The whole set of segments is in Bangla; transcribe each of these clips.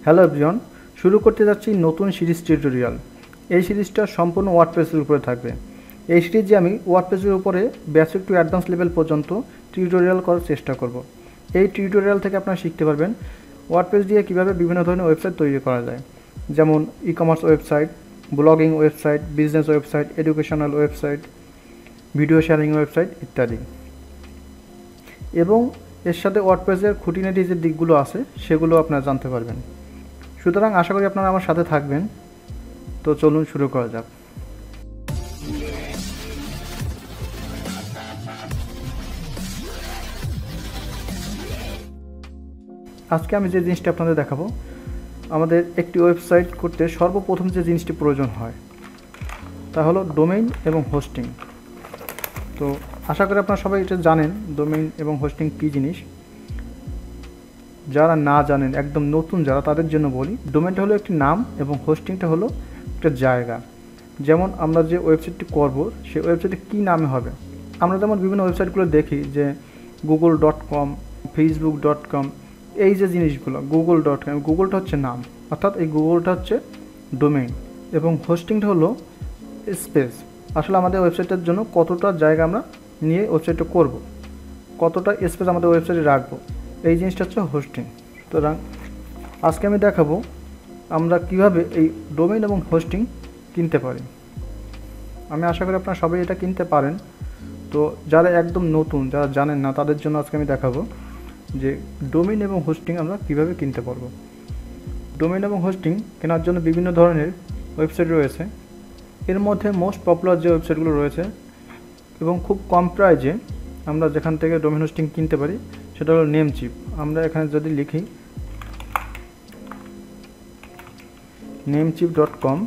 হ্যালো এভরিওয়ান, শুরু করতে যাচ্ছি নতুন সিরিজ টিউটোরিয়াল। এই সিরিজটা সম্পূর্ণ ওয়ার্ডপ্রেসের উপরে থাকবে। এই সিরিজে আমি ওয়ার্ডপ্রেসের উপরে বেসিক টু অ্যাডভান্স লেভেল পর্যন্ত টিউটোরিয়াল করার চেষ্টা করব। এই টিউটোরিয়াল থেকে আপনারা শিখতে পারবেন ওয়ার্ডপ্রেস দিয়ে কীভাবে বিভিন্ন ধরনের ওয়েবসাইট তৈরি করা যায়, যেমন e commerce website, blogging website, business website, educational website, video sharing website ইত্যাদি। এবং এর সাথে ওয়ার্ডপ্রেসের খুঁটিনাটি যে দিকগুলো আছে সেগুলো আপনারা জানতে পারবেন। সুতরাং আশা করি আপনারা আমার সাথে থাকবেন। তো চলুন শুরু করা যাক। আজকে আমি যে জিনিসটা আপনাদের দেখাবো, আমাদের একটি ওয়েবসাইট করতে সর্বপ্রথম যে জিনিসটি প্রয়োজন হয় তা হলো ডোমেইন এবং হোস্টিং। তো আশা করি আপনারা সবাই এটা জানেন ডোমেইন এবং হোস্টিং কী জিনিস। যারা না জানেন, একদম নতুন যারা, তাদের জন্য বলি, ডোমেইনটা হলো একটি নাম এবং হোস্টিংটা হলো একটা জায়গা। যেমন আমরা যে ওয়েবসাইটটি করব সেই ওয়েবসাইটে কী নামে হবে, আমরা যেমন বিভিন্ন ওয়েবসাইটগুলো দেখি যে google.com, facebook.com, এই যে জিনিসগুলো google.com, গুগলটা হচ্ছে নাম, অর্থাৎ এই গুগলটা হচ্ছে ডোমেইন এবং হোস্টিংটা হলো স্পেস। আসলে আমাদের ওয়েবসাইটের জন্য কতটা জায়গা আমরা নিয়ে ওয়েবসাইটটা করব, কতটা স্পেস আমাদের ওয়েবসাইটে রাখবো, এই জিনিসটা হচ্ছে হোস্টিং। সুতরাং আজকে আমি দেখাবো আমরা কিভাবে এই ডোমেইন এবং হোস্টিং কিনতে পারি। আমি আশা করি আপনারা সবাই এটা কিনতে পারেন। তো যারা একদম নতুন, যারা জানেন না, তাদের জন্য আজকে আমি দেখাবো যে ডোমেইন এবং হোস্টিং আমরা কিভাবে কিনতে পারবো। ডোমেইন এবং হোস্টিং কেনার জন্য বিভিন্ন ধরনের ওয়েবসাইট রয়েছে। এর মধ্যে মোস্ট পপুলার যে ওয়েবসাইটগুলো রয়েছে এবং খুব কম প্রাইজে আমরা যেখান থেকে ডোমেইন হোস্টিং কিনতে পারি সেটা হলো নেমচিপ। আমরা এখানে যদি লিখি namecheap.com,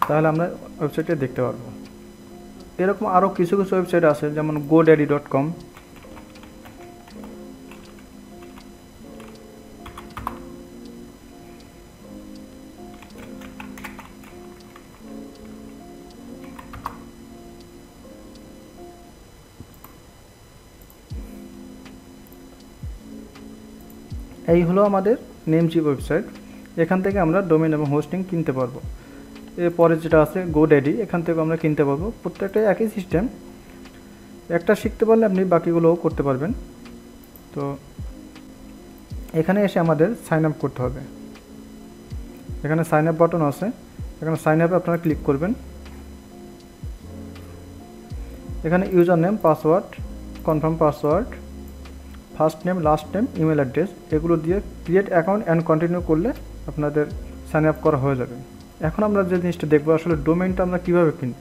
তাহলে আমরা ওয়েবসাইটে দেখতে পারবো। এরকম আরও কিছু কিছু ওয়েবসাইট আছে, যেমন godaddy.com, এই হলো আমাদের নেমচিপ ওয়েবসাইট। এখান থেকে আমরা ডোমেইন এবং হোস্টিং কিনতে পারবো। এরপরে যেটা আছে গোড্যাডি, এখান থেকে আমরা কিনতে পারবো। প্রত্যেকটাই একই সিস্টেম, একটা শিখতে পারলে আপনি বাকিগুলোও করতে পারবেন। তো এখানে এসে আমাদের সাইন আপ করতে হবে। এখানে সাইন আপ বাটন আছে, এখানে সাইন আপে আপনারা ক্লিক করবেন। এখানে user name, password, confirm password, first name, last name, email address, এগুলো দিয়ে ক্রিয়েট অ্যাকাউন্ট অ্যান্ড কন্টিনিউ করলে আপনাদের সাইন আপ করা হয়ে যাবে। এখন আমরা যে জিনিসটা দেখবো আসলে ডোমেইনটা আমরা কীভাবে কিনব।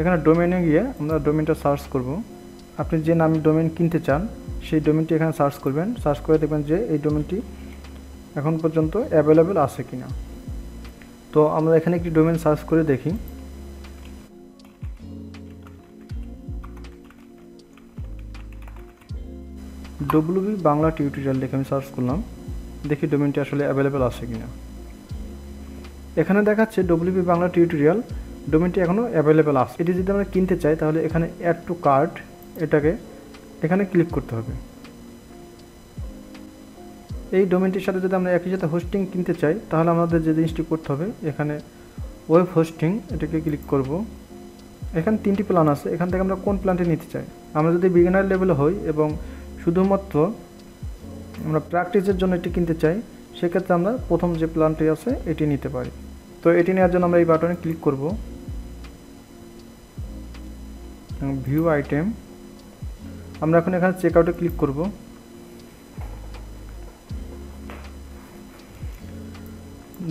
এখানে ডোমেইনে গিয়ে আমরা ডোমেইনটা সার্চ করব। আপনি যে নামে ডোমেইন কিনতে চান সেই ডোমেইনটি এখানে সার্চ করবেন। সার্চ করে দেখবেন যে এই ডোমেইনটি এখন পর্যন্ত অ্যাভেলেবেল আছে কিনা। তো আমরা এখানে একটি ডোমেইন সার্চ করে দেখি। WB বাংলা টিউটোরিয়াল দেখে আমি সার্চ করলাম, দেখি ডোমেইনটি আসলে অ্যাভেলেবেল আছে কিনা। এখানে দেখাচ্ছে WB বাংলা টিউটোরিয়াল, ডোমেইনটি এখনও অ্যাভেলেবেল আছে। এটি যদি আমরা কিনতে চাই তাহলে এখানে অ্যাড টু কার্ট, এটাকে এখানে ক্লিক করতে হবে। এই ডোমেইনটির সাথে যদি আমরা একই সাথে হোস্টিং কিনতে চাই তাহলে আমাদের যে জিনিসটি করতে হবে, এখানে ওয়েব হোস্টিং, এটাকে ক্লিক করব। এখানে 3টি প্ল্যান আছে, এখান থেকে আমরা কোন প্ল্যানটি নিতে চাই। আমরা যদি বিগিনার লেভেলে হই এবং শুধুমাত্র আমরা প্র্যাকটিসের জন্য এটি কিনতে চাই, সেক্ষেত্রে আমরা প্রথম যে প্ল্যানটি আছে এটি নিতে পারি। তো এটি নেওয়ার জন্য আমরা এই বাটনে ক্লিক করব, ভিউ আইটেম। আমরা এখন এখানে চেক আউটে ক্লিক করব।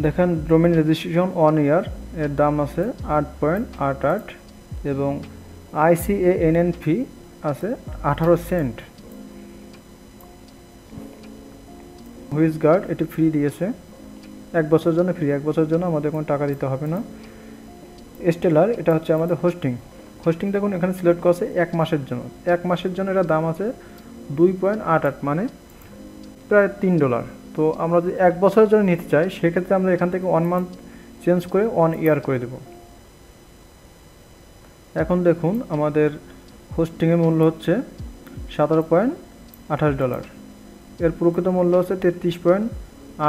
দেখেন ডোমেইন রেজিস্ট্রেশন 1 ইয়ার, এর দাম আছে 8.88 এবং ICANN ফি আছে 18 সেন্ট। হুইজ গার্ড এটি ফ্রি দিয়েছে, 1 বছরের জন্য ফ্রি, 1 বছরের জন্য আমাদের কোনো টাকা দিতে হবে না। স্টেলার, এটা হচ্ছে আমাদের হোস্টিং। হোস্টিং দেখুন এখানে সিলেক্ট করা আছে 1 মাসের জন্য। 1 মাসের জন্য এটা দাম আছে 2.88, মানে প্রায় $3। তো আমরা যদি 1 বছরের জন্য নিতে চাই সেক্ষেত্রে আমরা এখান থেকে 1 মান্থ চেঞ্জ করে 1 ইয়ার করে দেব। এখন দেখুন আমাদের হোস্টিংয়ের মূল্য হচ্ছে $17.28, এর প্রকৃত মূল্য হচ্ছে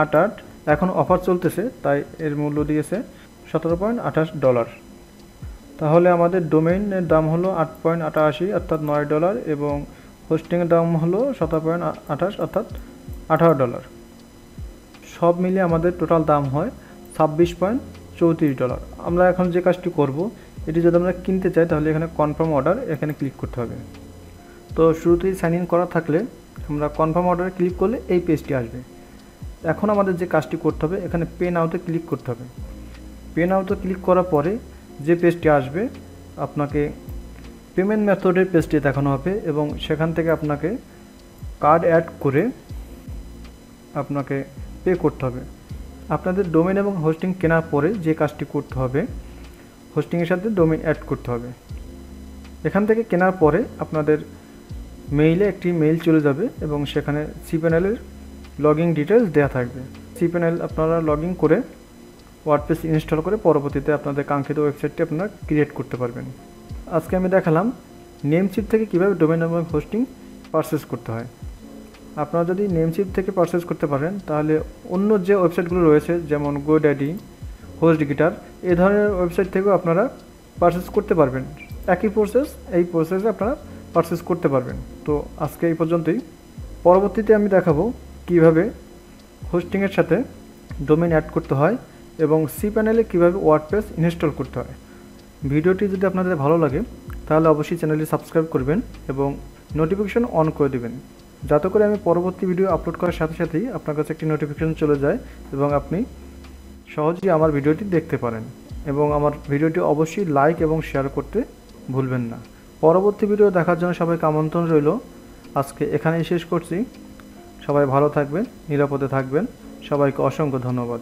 88। এখন অফার চলতেছে তাই এর মূল্য দিয়েছে $17.28। তাহলে আমাদের ডোমেইনের দাম হলো 8.88 অর্থাৎ $9 এবং হোস্টিংয়ের দাম হলো 17.28 অর্থাৎ $18। সব মিলিয়ে আমাদের টোটাল দাম হয় $26.34। আমরা এখন যে কাজটি করব, এটি যদি আমরা কিনতে চাই তাহলে এখানে কনফার্ম অর্ডার এখানে ক্লিক করতে হবে। তো শুরুতেই সাইন ইন করা থাকলে আমরা কনফার্ম অর্ডারে ক্লিক করলে এই পেজটি আসবে। এখন আমাদের যে কাজটি করতে হবে, এখানে পে নাওতে ক্লিক করতে হবে। পে নাওতে ক্লিক করার পরে যে পেজটি আসবে আপনাকে পেমেন্ট মেথডের পেজটি দেখানো হবে এবং সেখান থেকে আপনাকে কার্ড অ্যাড করে আপনাকে পে করতে হবে। আপনাদের ডোমেইন এবং হোস্টিং কেনার পরে যে কাজটি করতে হবে, হোস্টিংয়ের সাথে ডোমেইন অ্যাড করতে হবে। এখান থেকে কেনার পরে আপনাদের মেইলে একটি মেইল চলে যাবে এবং সেখানে cPanel-এর লগইন ডিটেলস দেওয়া থাকবে। cPanel আপনারা লগইন করে ওয়ার্ডপ্রেস ইনস্টল করে পরবর্তীতে আপনাদের কাঙ্ক্ষিত ওয়েবসাইটটি আপনারা ক্রিয়েট করতে পারবেন। আজকে আমি দেখালাম নেমচিপ থেকে কীভাবে ডোমেইন এবং হোস্টিং পারচেস করতে হয়। আপনারা যদি নেমচিপ থেকে পারচেস করতে পারেন তাহলে অন্য যে ওয়েবসাইটগুলো রয়েছে যেমন GoDaddy, HostGator এই ধরনের ওয়েবসাইট থেকেও আপনারা পারচেস করতে পারবেন। একই প্রসেস, এই প্রসেসে আপনারা পারচেস করতে পারবেন। তো আজকে এই পর্যন্তই। পরবর্তীতে আমি দেখাবো কিভাবে হোস্টিংয়ের সাথে ডোমেইন অ্যাড করতে হয় এবং cPanel-এ কীভাবে ওয়ার্ডপ্রেস ইনস্টল করতে হয়। ভিডিওটি যদি আপনাদের ভালো লাগে তাহলে অবশ্যই চ্যানেলটি সাবস্ক্রাইব করবেন এবং নোটিফিকেশন অন করে দেবেন, যাতে করে আমি পরবর্তী ভিডিও আপলোড করার সাথে সাথেই আপনার কাছে একটি নোটিফিকেশন চলে যায় এবং আপনি সহজেই আমার ভিডিওটি দেখতে পারেন। এবং আমার ভিডিওটি অবশ্যই লাইক এবং শেয়ার করতে ভুলবেন না। পরবর্তী ভিডিও দেখার জন্য সবাইকে আমন্ত্রণ রইল। আজকে এখানেই শেষ করছি। সবাই ভালো থাকবেন, নিরাপদে থাকবেন। সবাইকে অসংখ্য ধন্যবাদ।